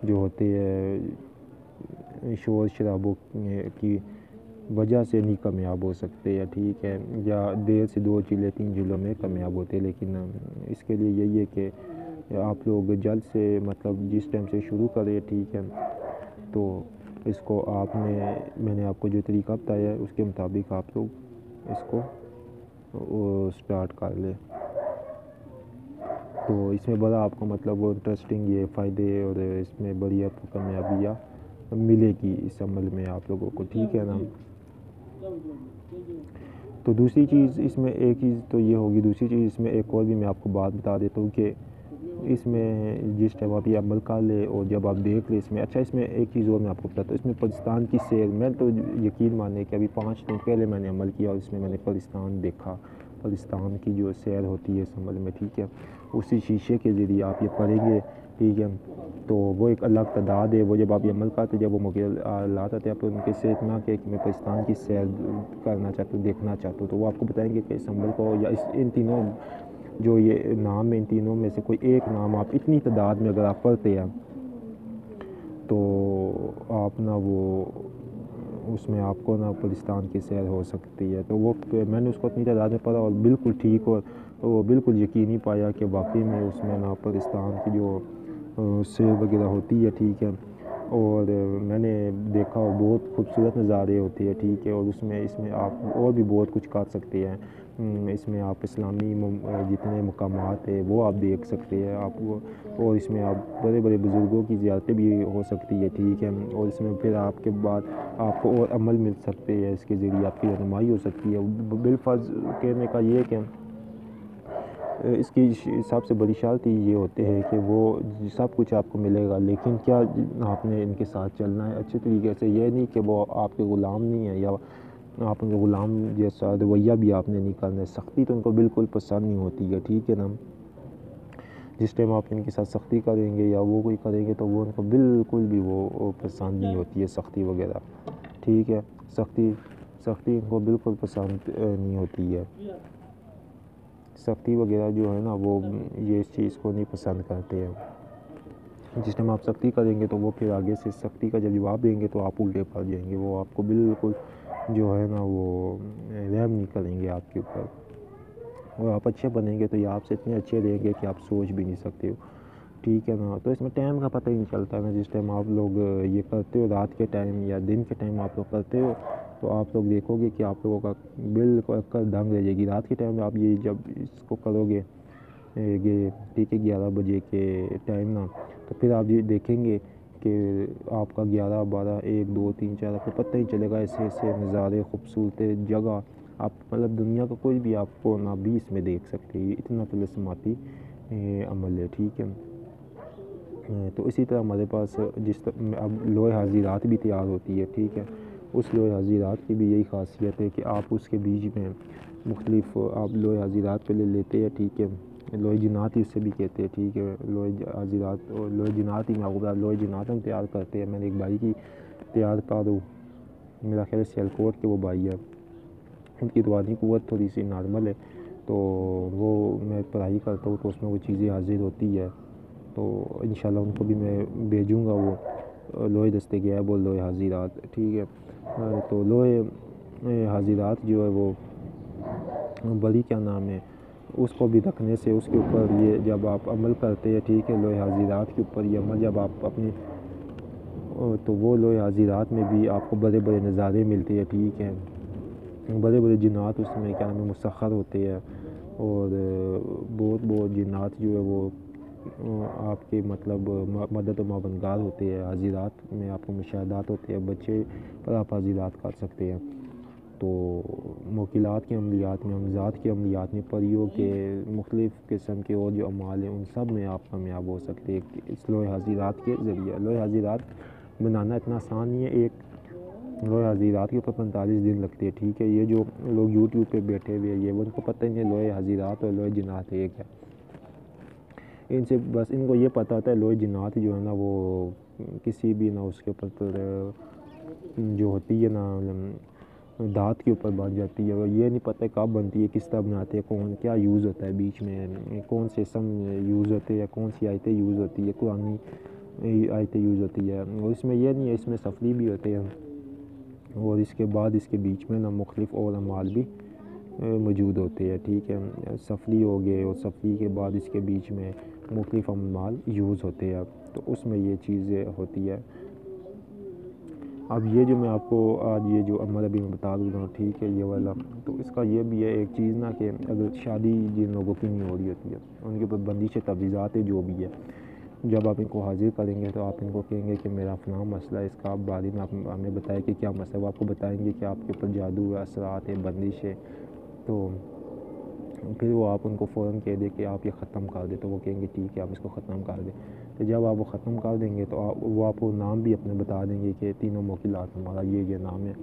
जो होते हैं शोर शराबों की वजह से नहीं कामयाब हो सकते, या ठीक है, या देर से 2 चिल्ले 3 चिल्लों में कामयाब होते हैं। लेकिन इसके लिए यही है कि आप लोग जल्द से मतलब जिस टाइम से शुरू करें, ठीक है, तो इसको मैंने आपको जो तरीका बताया है उसके मुताबिक आप लोग इसको स्टार्ट कर लें। तो इसमें बड़ा आपको मतलब वो इंटरेस्टिंग ये फ़ायदे और इसमें बड़ी आपको कामयाबियाँ मिलेगी इस अमल में आप लोगों को, ठीक है ना। तो दूसरी चीज़ इसमें एक चीज़ तो ये होगी, दूसरी चीज़ इसमें एक और भी मैं आपको बात बता देता हूँ कि इसमें जिस टाइम आप ये अमल कर ले और जब आप देख लें इसमें, अच्छा इसमें एक चीज़ और मैं आपको बताता हूँ, इसमें पाकिस्तान की सैर, मैं तो यकीन माने कि अभी 5 दिन पहले मैंने अमल किया और इसमें मैंने पाकिस्तान देखा, पलिस्तान की जो सैर होती है इस अमल में, ठीक है, उसी शीशे के ज़रिए आप ये पढ़ेंगे, ठीक है। तो वो एक अलग तादाद है, वो जब आप ये अमल करते, जब वो मौक़ियात आते हैं आप उनके से इतना कि मैं पाकिस्तान की सैर करना चाहता हूँ, देखना चाहता हूँ, तो वो आपको बताएंगे कि इस अमल को या इन तीनों जो ये नाम है, इन तीनों में से कोई एक नाम आप इतनी तादाद में अगर आप पढ़ते हैं तो आप ना वो उसमें आपको ना पाकिस्तान की सैर हो सकती है। तो वो मैंने उसको अपनी तादाद में पढ़ा और बिल्कुल ठीक, और वो बिल्कुल यकीनी पाया कि वाकई में उसमें ना पाकिस्तान की जो सैर वगैरह होती है, ठीक है। और मैंने देखा और बहुत खूबसूरत नज़ारे होते हैं, ठीक है। और इसमें आप और भी बहुत कुछ कर सकते हैं। इसमें आप इस्लामी जितने मकामात है वो आप देख सकते हैं आप वो, और इसमें आप बड़े बड़े बुज़ुर्गों की ज़ियारतें भी हो सकती है, ठीक है। और इसमें फिर आपके बाद आपको और अमल मिल सकते हैं, इसके ज़रिए आपकी रहनुमाई हो सकती है। बिलफ़र्ज़ कहने का ये है कि इसकी सबसे बड़ी शर्त ये होते है कि वो सब कुछ आपको मिलेगा, लेकिन क्या आपने इनके साथ चलना है अच्छे तरीके से। ये नहीं कि वो आपके ग़ुलाम नहीं है, या आप उनके ग़ुलाम जैसा रवैया भी आपने नहीं करना है। सख्ती तो उनको बिल्कुल पसंद नहीं होती है, ठीक है ना। जिस टाइम आप इनके साथ सख्ती करेंगे या वो कोई करेंगे तो वो उनको बिल्कुल भी वो पसंद नहीं होती है, सख्ती वगैरह, ठीक है। सख्ती इनको बिल्कुल पसंद नहीं होती है। सख्ती वगैरह जो है ना वो ये इस चीज़ को नहीं पसंद करते हैं। जिस टाइम आप सख्ती करेंगे तो वो फिर आगे से सख्ती का जब जवाब देंगे तो आप उल्टे पड़ जाएंगे, वो आपको बिल्कुल जो है ना वो रहम नहीं करेंगे आपके ऊपर। और आप अच्छे बनेंगे तो ये आपसे इतने अच्छे रहेंगे कि आप सोच भी नहीं सकते हो, ठीक है ना। तो इसमें टाइम का पता ही नहीं चलता है ना। जिस टाइम आप लोग ये करते हो रात के टाइम या दिन के टाइम आप लोग करते हो, तो आप लोग देखोगे कि आप लोगों का बिल्कुल अक्ल दंग रह जाएगी। रात के टाइम में आप ये जब इसको करोगे ये, ठीक है, 11 बजे के टाइम ना, तो फिर आप ये देखेंगे कि आपका 11, 12, 1, 2, 3, 4 आपको पता ही चलेगा। ऐसे ऐसे नज़ारे, खूबसूरत जगह आप मतलब दुनिया का कोई भी आपको ना भी इसमें देख सकते हैं। इतना तिलस्माती अमल है, ठीक है। तो इसी तरह हमारे पास अब लोहे हाज़िरात भी तैयार होती है, ठीक है। उस लोहे हाज़िरात की भी यही ख़ासियत है कि आप उसके बीच में मुख्तलिफ़ आप लोहे हाज़िरात पहले लेते हैं, ठीक है। लोहे जिनात ही उससे भी कहते हैं, ठीक है। लोहे हाज़िरात और लोहे जिनात ही मैं आपको बता, लोहे जिनात हम तैयार करते हैं। मैंने एक भाई की तैयार कर दूँ, मेरा ख्याल है सियालकोट के वो भाई है, उनकी रूहानी क़ुव्वत थोड़ी सी नॉर्मल है, तो वो मैं पढ़ाई करता हूँ तो उसमें वो चीज़ें हाज़िर होती है। तो इंशाल्लाह उनको भी मैं भेजूँगा वो लोहे दस्तगियाब और लोहे हाज़िरात, ठीक है। तो लोहे हाज़िरात जो है वो बड़ी क्या नाम है, उसको भी रखने से उसके ऊपर ये जब आप अमल करते हैं, ठीक है, लोहे हाज़िरात के ऊपर ये अमल जब आप अपनी तो वो लोहे हाज़िरात में भी आपको बड़े बड़े नज़ारे मिलते हैं, ठीक है। बड़े बड़े जिन्नात उसमें क्या नाम है मुसख्खर होते हैं, और बहुत बहुत जिन्नात जो है वो आपके मतलब मदद व मावनगार होते हैं। हाज़िरात में आपको मुशाहदात होते हैं, बच्चे पर आप हाज़िरात कर सकते हैं। तो मोकिलात के अमलियात में, अमज़ात के अमलियात में, परियों के मुख्तलिफ़ किस्म के और जो अमाल हैं उन सब में आप कामयाब हो सकते हैं इस लोहे हाज़िरात के ज़रिए। लोहे हाज़िरात बनाना इतना आसान नहीं है। एक लोहे हाज़िरात के ऊपर 45 दिन लगते हैं, ठीक है। ये जो लोग यूट्यूब पे बैठे हुए हैं ये उनको पता ही नहीं लोहे हाज़िरात और लोहे जिनात एक है। इनसे बस इनको ये पता होता है लोहे जिनात जो है ना वो किसी भी ना उसके ऊपर जो होती है ना दाँत के ऊपर बन जाती है, और ये नहीं पता कब बनती है, किस तरह बनाते हैं, कौन क्या यूज़ होता है बीच में, कौन से सम यूज़ होते हैं, कौन सी आयतें यूज़ होती है, कुरानी आयतें यूज़ होती है। और इसमें यह नहीं है, इसमें सफली भी होते हैं, और इसके बाद इसके बीच में ना मुख्तलिफ़ और अमाल भी मौजूद होते हैं, ठीक है। सफली हो गए और सफली के बाद इसके बीच में मुख्तलिफ़ अमाल यूज़ होते हैं, तो उसमें ये चीज़ें होती है। अब ये जो मैं आपको आज ये जो अमल अभी मैं बता दूँगा, ठीक है, ये वाला, तो इसका ये भी है एक चीज़ ना कि अगर शादी जिन लोगों की नहीं हो रही होती है उनके ऊपर बंदिश तवीज़ात है जो भी है, जब आप इनको हाज़िर करेंगे तो आप इनको कहेंगे कि मेरा फ़लाँ मसला है, इसका आप बारे में आप हमें बताएं कि क्या मसला है। वो आपको बताएंगे कि आपके ऊपर जादू है, असरात है, बंदिश है। तो फिर वो आप उनको फ़ौरन कह दें कि आप ये ख़त्म कर दें, तो वो कहेंगे ठीक है आप इसको ख़त्म कर दें। तो जब आप वो ख़त्म कर देंगे तो वो आपको नाम भी अपने बता देंगे कि तीनों मोकिलात हमारा ये नाम है।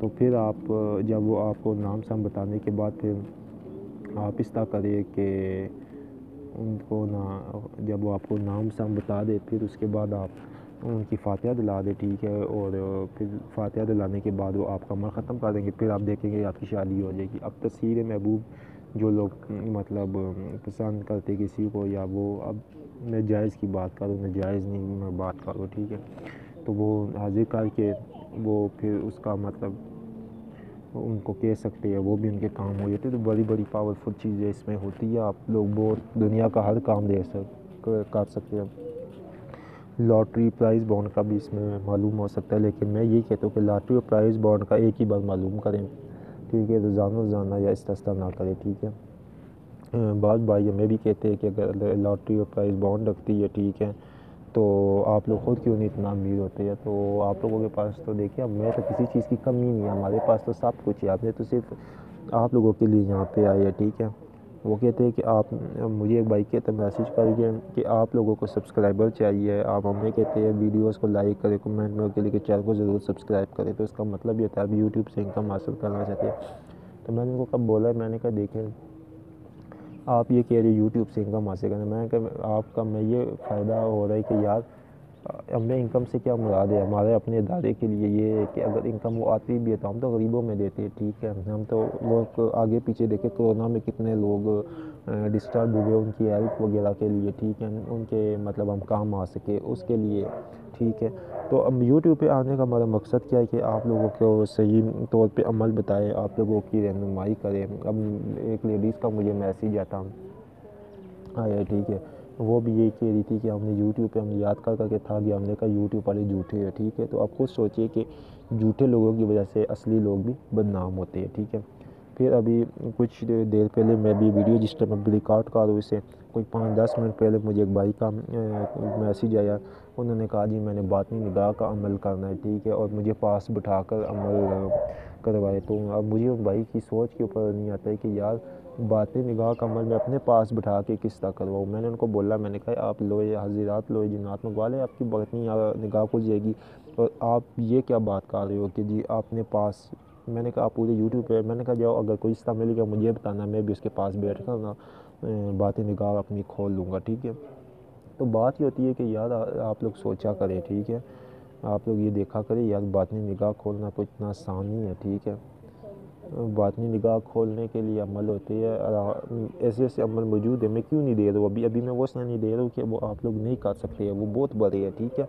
तो फिर आप जब वो आपको नाम साम बताने के बाद फिर आप इस तरह करें कि उनको ना, जब वो आपको नाम साम बता दे फिर उसके बाद आप उनकी फातिहा दिला दें, ठीक है। और फिर फातिहा दिलाने के बाद वो आपका अमल ख़त्म कर देंगे, फिर आप देखेंगे आपकी शादी हो जाएगी। अब तस्वीर महबूब जो लोग मतलब पसंद करते किसी को, या वो, अब मैं जायज़ की बात करूँ, मैं जायज़ नहीं मैं बात करूँ, ठीक है, तो वो हाजिर करके वो फिर उसका मतलब उनको कह सकते हैं, वो भी उनके काम हो जाते हैं। तो बड़ी बड़ी पावरफुल चीज़ें इसमें होती है। आप लोग बहुत दुनिया का हर काम कर सकते हैं। लॉटरी प्राइज़ बॉन्ड का भी इसमें मालूम हो सकता है, लेकिन मैं ये कहता हूँ कि लॉटरी और प्राइज़ बॉन्ड का एक ही बार मालूम करें, ठीक है, रोज़ाना रोज़ाना या इस्ता ना करें, ठीक है। बात भाई हमें भी कहते हैं कि अगर लॉटरी और प्राइज़ बॉन्ड रखती है, ठीक है, तो आप लोग ख़ुद क्यों नहीं इतना अमीर होते हैं। तो आप लोगों के पास तो देखिए, अब मैं तो किसी चीज़ की कमी नहीं है, हमारे पास तो सब कुछ है। आपने तो सिर्फ आप लोगों के लिए यहाँ पे आए हैं, ठीक है। वो कहते हैं कि आप, मुझे एक भाई कहते हैं मैसेज करके कि आप लोगों को सब्सक्राइबर चाहिए, आप हमें कहते हैं वीडियोस को लाइक करें, कमेंट में के लिए कि चैनल को ज़रूर सब्सक्राइब करें। तो इसका मतलब ये होता है आप यूट्यूब से इनकम हासिल करना चाहते हैं। तो मैंने उनको कब बोला, मैंने कहा देखें, आप ये कह रहे यूट्यूब से इनकम हासिल करना, मैंने कहा आपका मैं ये फ़ायदा हो रहा है कि यार हमें इनकम से क्या मुराद है, हमारे अपने इदारे के लिए ये है कि अगर इनकम वो आती भी है तो हम तो गरीबों में देते हैं, ठीक है। हम तो वो आगे पीछे देखे कोरोना में कितने लोग डिस्टर्ब हुए उनकी हेल्प वगैरह के लिए, ठीक है, उनके मतलब हम काम आ सके उसके लिए, ठीक है। तो अब यूट्यूब पे आने का हमारा मकसद क्या है कि आप लोगों को सही तौर पे अमल बताए, आप लोगों की रहनुमाई करें। अब एक लेडीज़ का मुझे मैसेज आता आया, ठीक है, वो भी यही कह रही थी कि हमने यूट्यूब पे हमने याद कर करके थक गया, हमने कहा यूट्यूब वाले झूठे हैं, ठीक है। तो आप खुद सोचिए कि झूठे लोगों की वजह से असली लोग भी बदनाम होते हैं, ठीक है। फिर अभी कुछ देर पहले मैं भी वीडियो जिस टाइम अभी रिकॉर्ड कर रहा हूँ इसे कोई 5-10 मिनट पहले मुझे एक भाई का मैसेज आया। उन्होंने कहा जी मैंने बातनी निगाह का अमल करना है, ठीक है, और मुझे पास बिठाकर अमल करवाए। तो अब मुझे उन भाई की सोच के ऊपर नहीं आता है कि यार बातें निगाह का अमल मैं अपने पास बिठा के किस तरह करवाऊँ। मैंने उनको बोला, मैंने कहा आप लोए हज़ीरात लोए जिन्नात मंगवा लें, आपकी बातनी निगाह खुल जाएगी। और आप ये क्या बात कर रहे हो कि जी आपने पास, मैंने कहा आप पूरे यूट्यूब पे, मैंने कहा जाओ अगर कोई रिश्ता मिलेगा मुझे बताना, मैं भी उसके पास बैठ कर ना बातें निगाह अपनी खोल लूँगा, ठीक है। तो बात ये होती है कि यार आप लोग सोचा करें, ठीक है, आप लोग ये देखा करें यार बातनी निगाह खोलना कोई इतना आसान नहीं है, ठीक है। बातनी निगाह खोलने के लिए अमल होते हैं, ऐसे ऐसे अमल मौजूद है, मैं क्यों नहीं दे रहा हूँ अभी मैं वो इसलिए नहीं दे रहा हूँ कि वो आप लोग नहीं कर सकते हैं, वो बहुत बड़े हैं, ठीक है।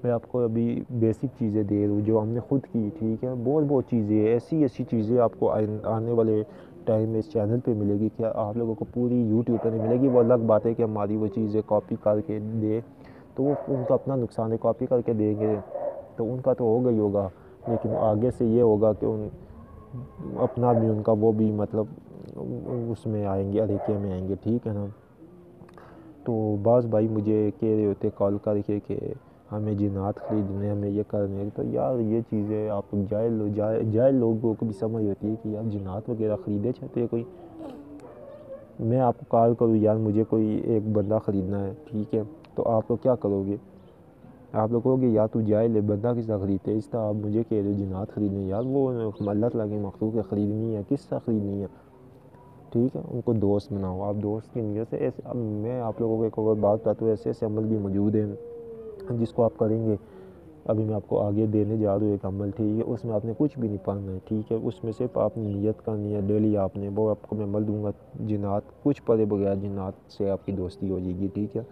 मैं आपको अभी बेसिक चीज़ें दे रहा हूँ जो हमने खुद की, ठीक है। बहुत चीज़ें हैं, ऐसी ऐसी चीज़ें आपको आने वाले टाइम में इस चैनल पे मिलेगी, क्या आप लोगों को पूरी यूट्यूब पे नहीं मिलेगी। वो अलग बात है कि हमारी वो चीज़ें कॉपी करके दे, तो वो उनका अपना नुकसान है, कॉपी करके देंगे तो उनका तो होगा ही होगा, लेकिन आगे से ये होगा कि उन अपना भी उनका वो भी मतलब उसमें आएंगे, अरीके में आएंगे, ठीक है ना। तो बाज़ भाई मुझे कह रहे होते कॉल करके कि हमें जिन्नात ख़रीदने, हमें ये करने, तो यार ये चीज़ें आप जाहिल लोगों को भी समझ होती है कि यार जिन्नात वगैरह ख़रीदे चाहते हैं कोई। मैं आपको कॉल करूँ यार मुझे कोई एक बंदा ख़रीदना है, ठीक है, तो आप लोग क्या करोगे, आप लोग कहोगे यार तू जाहिल है, बंदा किस तरह ख़रीदते है, इस तरह आप मुझे कह रहे हो जिन्नात ख़रीदने, यार वो अल्लाह ताला की मखलूक है, ख़रीदनी है, किस तरह ख़रीदनी है, ठीक है। उनको दोस्त बनाओ, आप दोस्त की नीयत से ऐसे। अब मैं आप लोगों को एक और बात बताता हूँ, ऐसे ऐसे अमल भी मौजूद हैं जिसको आप करेंगे, अभी मैं आपको आगे देने जा रहा हूँ एक अमल, ठीक है, उसमें आपने कुछ भी नहीं पढ़ना है, ठीक है, उसमें सिर्फ आपने नियत करनी है डेली, आपने वो आपको मैं अमल दूंगा, जिन्नात कुछ पढ़े बगैर जिन्नात से आपकी दोस्ती हो जाएगी, ठीक है।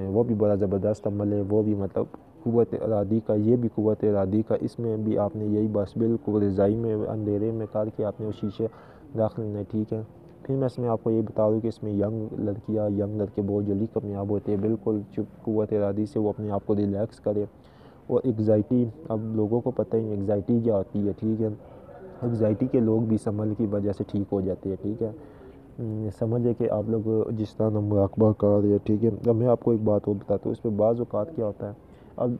वो भी बड़ा ज़बरदस्त अमल है, वो भी मतलब क़ुव्वत इरादी का, ये भी क़ुव्वत इरादी का, इसमें भी आपने यही बस बिल्कुल रज़ाई में अंधेरे में करके आपने वो शीशे रख लेना है, ठीक है। फिर मैं इसमें आपको ये बता दूँ कि इसमें यंग लड़कियाँ यंग लड़के बहुत जल्दी कामयाब होते हैं, बिल्कुल चुप क़ुव्वत इरादी से वो अपने आप को रिलैक्स करें। और एग्ज़ाइटी, अब लोगों को पता ही नहीं एग्ज़ाइटी क्या होती है, ठीक है। एग्ज़ाइटी के लोग भी इस अमल की वजह से ठीक हो जाते हैं, ठीक है। समझिए कि आप लोग जिस तरह मुराक़बा कर रहे हैं, ठीक है। अब मैं आपको एक बात और बताता हूँ, इस पर बाज़ औक़ात क्या होता है। अब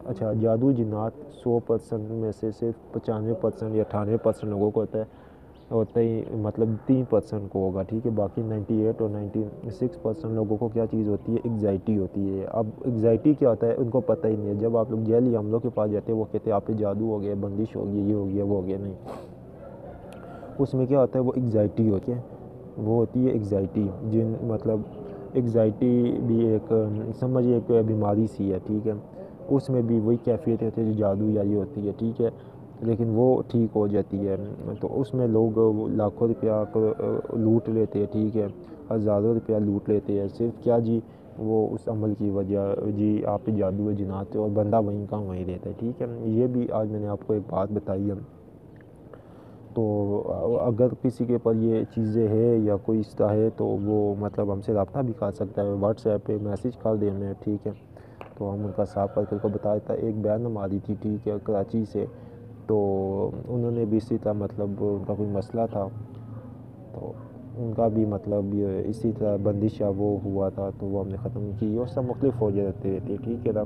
अच्छा, जादू जिन्नात 100% में से सिर्फ 95% या 98% लोगों को होता ही मतलब 3% को होगा, ठीक है। बाकी 98 और 96% लोगों को क्या चीज़ होती है, एग्ज़ाइटी होती है। अब एग्ज़ाइटी क्या होता है उनको पता ही नहीं है। जब आप लोग जैली हमलों के पास जाते हैं वो कहते हैं आप पे जादू हो गया, बंदिश हो गई, ये हो गया वो हो गया, नहीं, उसमें क्या होता है वो एग्ज़ाइटी होती है। वो होती है एग्ज़ाइटी। जिन मतलब एग्ज़ाइटी भी एक समझिए एक बीमारी सी है, ठीक है। उसमें भी वही कैफ़ियत होती है जो जादू या ये होती है, ठीक है, लेकिन वो ठीक हो जाती है। तो उसमें लोग लाखों रुपया को लूट लेते हैं, ठीक है, हज़ारों रुपया लूट लेते हैं, सिर्फ क्या जी, वो उस अमल की वजह जी आप पे जादू है जिनाते और बंदा वहीं का वहीं रहता है, ठीक है। ये भी आज मैंने आपको एक बात बताई है। तो अगर किसी के पास ये चीज़ें है या कोई इसका है तो वो मतलब हमसे रब्ता भी कर सकता है, व्हाट्सएप पे मैसेज कर दें हमें, ठीक है। तो हम उनका साफ करके उनको बताया था। एक बहन हमारी थी, ठीक है, कराची से, तो उन्होंने भी इसी तरह मतलब उनका कोई मसला था, तो उनका भी मतलब ये इसी तरह बंदिश या वो हुआ था, तो वो हमने ख़त्म की और सब मुख्तलिफ हो जाते रहते हैं, ठीक है ना।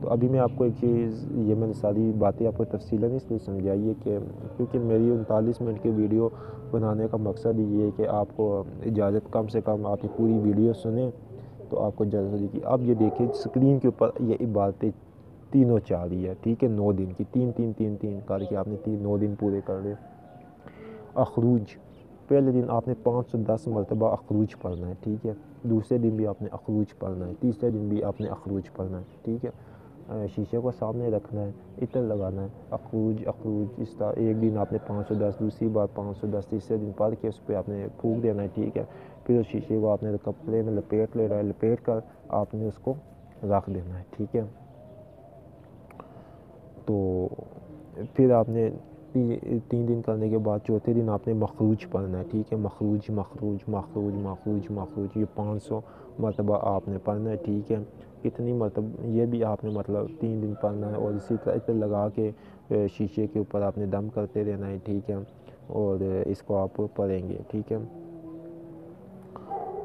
तो अभी मैं आपको एक चीज़, ये मैंने सारी बातें आपको तफसीलन इसलिए समझाई है कि क्योंकि मेरी 39 मिनट की वीडियो बनाने का मकसद ये है कि आपको इजाज़त कम से कम आप ये पूरी वीडियो सुने तो आपको इजाज़त होगी। अब ये देखिए स्क्रीन के ऊपर ये इबादतें तीनों चाह रही है, ठीक है, 9 दिन की, तीन तीन तीन तीन करके आपने 9 दिन पूरे कर लिए। अखरूज, पहले दिन आपने 510 मरतबा अखरूज पढ़ना है, ठीक है। दूसरे दिन भी आपने अखरूज पढ़ना है, तीसरे दिन भी आपने अखरूज पढ़ना है, ठीक है। शीशे को सामने रखना है, इत्र लगाना है, अखरूज अखरूज इस तरह एक दिन आपने 510, दूसरी बार 510, तीसरे दिन पढ़ के उस पर आपने फूंक देना है, ठीक है। फिर उस शीशे को आपने कपड़े में लपेट लेना है, लपेट कर आपने उसको रख देना है, ठीक है। तो फिर आपने 3 दिन करने के बाद चौथे दिन आपने मखरूज पढ़ना है, ठीक है। मखरूज मखरूज मखरूज मखरूज मखरूज ये 500 मरतबा आपने पढ़ना है, ठीक है। इतनी मरतब ये भी आपने मतलब 3 दिन पढ़ना है और इसी तरह इतना लगा के शीशे के ऊपर आपने दम करते रहना है, ठीक है। और इसको आप पढ़ेंगे, ठीक है।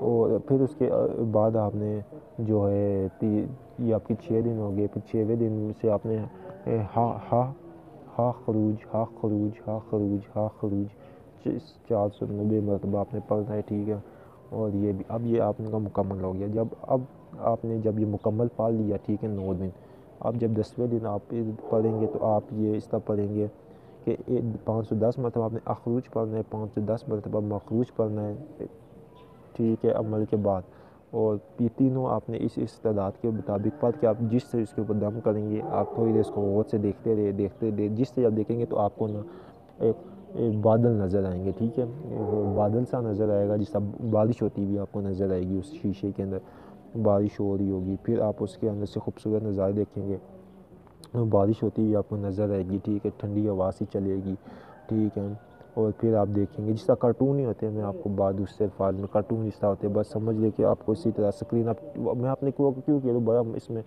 और फिर उसके बाद आपने जो है ये आपकी 6 दिन हो गए। फिर 6वें दिन से आपने हा हा हा खरूज हा खरूज हा खरूज हा खरूज 490 मरतबा आपने पढ़ना है, ठीक है। और ये भी अब ये आपका मुकम्मल हो गया। जब अब आपने जब ये मुकम्मल पढ़ लिया, ठीक है, 9 दिन, अब जब 10वें दिन आप पढ़ेंगे तो आप ये इस तरह पढ़ेंगे कि 510 मरतबा आपने अखरूज पढ़ना है, 510 मरतबा मखरूज पढ़ना है, ठीक है, अमल के बाद। और ये तीनों आपने इस तादाद के मुताबिक पढ़ के आप जिस से इसके ऊपर दम करेंगे, आप थोड़ी देर इसको गौर से देखते रहे, जिस से आप देखेंगे तो आपको ना एक बादल नज़र आएंगे, ठीक है। वो बादल सा नज़र आएगा, जिस तरह बारिश होती हुई आपको नज़र आएगी, उस शीशे के अंदर बारिश हो रही होगी। फिर आप उसके अंदर से खूबसूरत नज़ारे देखेंगे, बारिश होती हुई आपको नज़र आएगी, ठीक है, ठंडी हवा सी चलेगी, ठीक है। और फिर आप देखेंगे जिस तरह कार्टून ही होते हैं, मैं आपको बाद उससे बाद में कार्टून जिस तरह होते हैं, बस समझ ले कि आपको इसी तरह स्क्रीन आप मैं आपने क्यों क्यों किया, तो बड़ा इसमें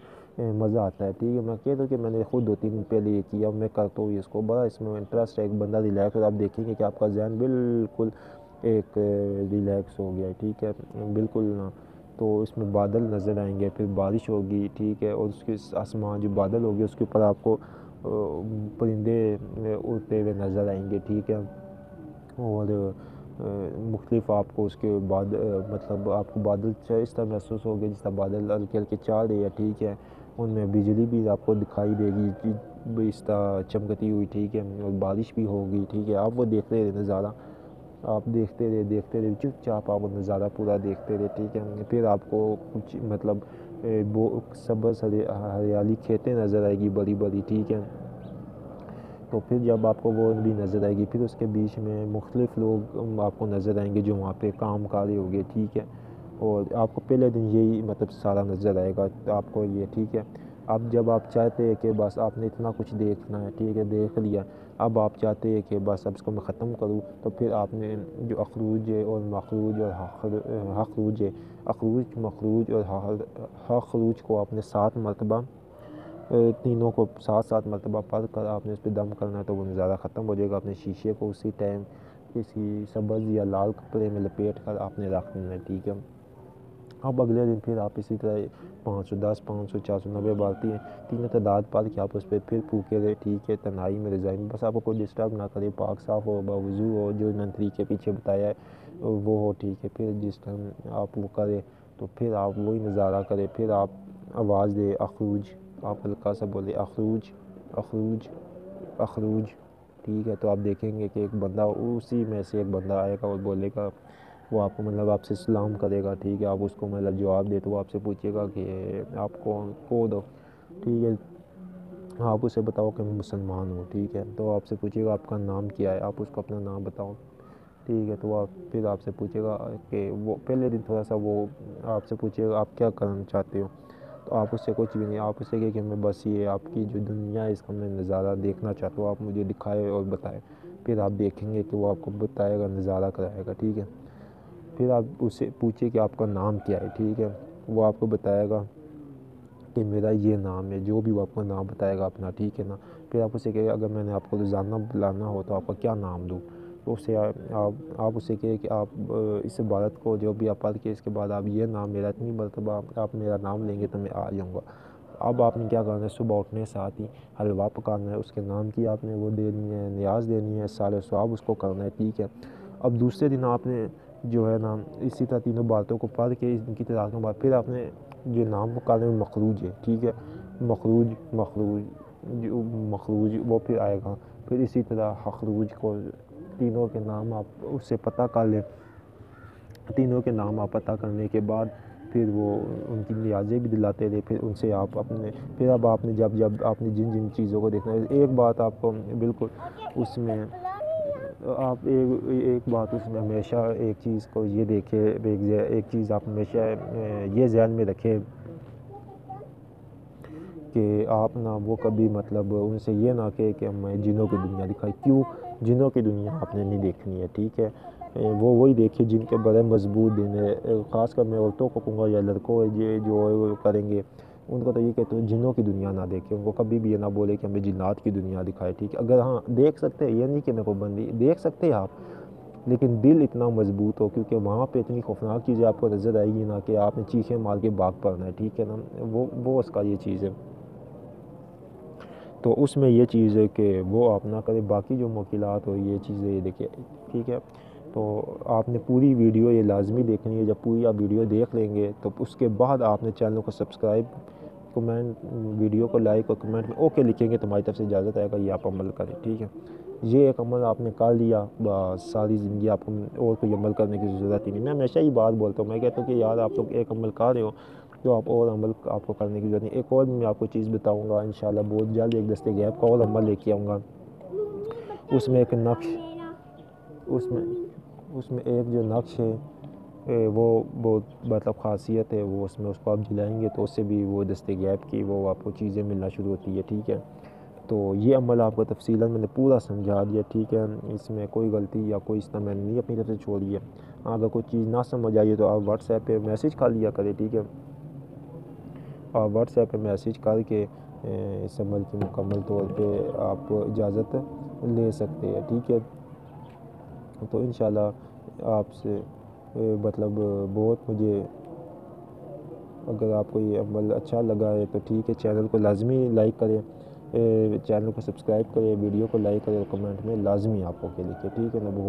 मज़ा आता है, ठीक है। मैं कह दूँ कि मैंने खुद 2-3 दिन पहले ये किया, मैं करता हूँ इसको, बड़ा इसमें इंटरेस्ट है, एक बंदा रिलैक्स, और आप देखेंगे कि आपका जहन बिल्कुल एक रिलैक्स हो गया है, ठीक है, बिल्कुल ना। तो इसमें बादल नज़र आएंगे, फिर बारिश होगी, ठीक है, और उसके आसमान जो बादल होगी उसके ऊपर आपको परिंदे उड़ते हुए नज़र आएंगे, ठीक है। और मुख्तलिफ आपको उसके बाद मतलब आपको बादल इस तरह महसूस होंगे जिस तरह बादल हल्के हल्के चाल रहे हैं, ठीक है। उनमें बिजली भी आपको दिखाई देगी कि इस तरह चमकती हुई, ठीक है, और बारिश भी होगी, ठीक है। आप वो देखते रहे नज़ारा, आप देखते रहे चुपचाप आप वो नज़ारा पूरा देखते रहे, ठीक है। फिर आपको कुछ मतलब वो सबस हरियाली खेतें नज़र आएगी बड़ी बड़ी, ठीक है। तो फिर जब आपको वो भी नज़र आएगी, फिर उसके बीच में मुख्तलिफ लोग आपको नज़र आएंगे जो वहाँ पे काम कर रहे होंगे, ठीक है। और आपको पहले दिन यही मतलब सारा नज़र आएगा तो आपको ये, ठीक है। अब जब आप चाहते हैं कि बस आपने इतना कुछ देखना है, ठीक है, देख लिया, अब आप चाहते हैं कि बस अब इसको मैं ख़त्म करूँ, तो फिर आपने जो अखरूज है और मखरूज और हखरूज है, अखरूज मखरूज और हखरूज को आपने 7 मरतबा तीनों को 7-7 मरतबा पढ़ कर आपने उस पर दम करना है, तो वो नज़ारा ख़त्म हो जाएगा। अपने शीशे को उसी टाइम किसी सब्ज़ या लाल कपड़े में लपेट कर आपने रख देना है, ठीक है। अब अगले दिन फिर आप इसी तरह 510 500 490 बार तीनों तादाद पढ़ के आप उस पर फिर फूके रहे, ठीक है, तन्हाई में रज़ाई में, बस आपको कोई डिस्टर्ब ना करे, पाक साफ़ हो, बावजू हो, जो मैंने तरीके पीछे बताया है वो हो, ठीक है। फिर जिस टाइम आप वो करें तो फिर आप वही नज़ारा करें, फिर आप आवाज़ दे अखरूज, आप हल्का सा बोले अखरूज अखरूज अखरूज, ठीक है। तो आप देखेंगे कि एक बंदा उसी में से एक बंदा आएगा और बोलेगा वो आपको मतलब आपसे सलाम करेगा, ठीक है। आप उसको मतलब जवाब दे तो वो आपसे पूछेगा कि आप कौन हो, ठीक है। आप उसे बताओ कि मैं मुसलमान हूँ, ठीक है। तो आपसे पूछेगा आपका नाम क्या है, आप उसको अपना नाम बताओ, ठीक है। तो आप फिर आपसे पूछेगा कि वो पहले दिन थोड़ा सा वो आपसे पूछेगा आप क्या करना चाहते हो, तो आप उससे कुछ भी नहीं, आप उससे कहे कि मैं बस ये आपकी जो दुनिया है इसका मैं नज़ारा देखना चाहता हूँ, आप मुझे दिखाए और बताएं। फिर आप देखेंगे कि वो आपको बताएगा, नज़ारा कराएगा, ठीक है। फिर आप उससे पूछिए कि आपका नाम क्या है, ठीक है। वो आपको बताएगा कि मेरा ये नाम है, जो भी वो आपको नाम बताएगा अपना, ठीक है ना। फिर आप उससे कहिए अगर मैंने आपको रोज़ाना बुलाना हो तो आपका क्या नाम दूँ, तो उससे आप उससे कहिए कि आप इस इबारत को जो भी आप पढ़ के इसके बाद आप ये नाम मेरा इतनी मरतबा आप मेरा नाम लेंगे तो मैं आ जाऊँगा। अब आपने क्या करना है, सुबह उठने से साथ ही हलवा पकाना है, उसके नाम की आपने वो देनी है, नियाज़ देनी है, सारे सवाब उसको करना है, ठीक है। अब दूसरे दिन आपने जो है ना इसी तरह तीनों बातों को पढ़ के इनकी तलाश के बाद फिर आपने जो नाम पुकारने में मखरूज है, ठीक है। मखरूज मखरूज जो मखरूज वो फिर आएगा। फिर इसी तरह हखरूज को तीनों के नाम आप उससे पता कर लें। तीनों के नाम आप पता करने के बाद फिर वो उनकी नियाज़ें भी दिलाते रहे। फिर उनसे आप अपने फिर अब आपने जब जब आपने जिन जिन चीज़ों को देखना है, एक बात आपको बिल्कुल उसमें आप एक बात उसमें हमेशा एक चीज़ को ये देखें, एक चीज़ आप हमेशा ये ध्यान में रखें कि आप ना वो कभी मतलब उनसे ये ना कहे कि हमें जिनों की दुनिया दिखाई, क्यों जिनों की दुनिया आपने नहीं देखनी है, ठीक है। वो वही देखिए जिनके बड़े मजबूत दिन है। ख़ासकर मैं औरतों को कहूँगा या लड़कों ये जो करेंगे उनको तो ये कहते हैं जिनों की दुनिया ना देखें। उनको कभी भी ये ना बोले कि हमें जिन्नात की दुनिया दिखाए, ठीक है। अगर हाँ देख सकते हैं, ये नहीं कि मैं पाबंदी, देख सकते हैं आप, लेकिन दिल इतना मजबूत हो, क्योंकि वहाँ पे इतनी खौफनाक चीज़ें आपको नज़र आएगी ना कि आपने चीखें मार के भाग पड़ना है, ठीक है ना। वो उसका ये चीज़ है। तो उसमें ये चीज़ है कि वो आप ना करें, बाकी जो मुश्किलात हो ये चीज़ें ये देखिए, ठीक है। तो आपने पूरी वीडियो ये लाजमी देखनी है। जब पूरी आप वीडियो देख लेंगे तो उसके बाद आपने चैनल को सब्सक्राइब, कमेंट, वीडियो को लाइक और कमेंट में ओके लिखेंगे तो हमारी तरफ से इजाज़त आएगा, ये आप अमल करें, ठीक है। ये एक अमल आपने कर लिया, बस सारी ज़िंदगी आपको और कोई अमल करने की ज़रूरत ही नहीं। मैं हमेशा ही बात बोलता हूँ, मैं कहता हूँ कि यार आप लोग एक अमल कर रहे हो तो आप और अमल आपको करने की ज़रूरत नहीं। एक और मैं आपको चीज़ बताऊँगा इंशाल्लाह बहुत जल्द, एक दस्ते गैप का और अमल लेके आऊँगा। उसमें एक नक्श उसमें उसमें एक जो नक्श है वो बहुत मतलब ख़ासियत है, वो उसमें उसको आप जलाएँगे तो उससे भी वो दस्ते गैब की वो आपको चीज़ें मिलना शुरू होती है, ठीक है। तो ये अमल आपको तफ़सीलन मैंने पूरा समझा दिया, ठीक है। इसमें कोई गलती या कोई इस तरह मैंने नहीं अपनी तरफ से छोड़ी है। हाँ, अगर कोई चीज़ ना समझ आई तो आप व्हाट्सएप पे मैसेज कर लिया करें, ठीक है। आप व्हाट्सएप पे मैसेज करके इस अमल की मुकम्मल तौर पे आप इजाज़त ले सकते हैं, ठीक है। तो इंशाल्लाह आपसे मतलब बहुत मुझे, अगर आपको ये अमल अच्छा लगा है तो ठीक है, चैनल को लाजमी लाइक करें, चैनल को सब्सक्राइब करें, वीडियो को लाइक करें और कमेंट में लाजमी आप ओके लिखें, ठीक है ना। बहुत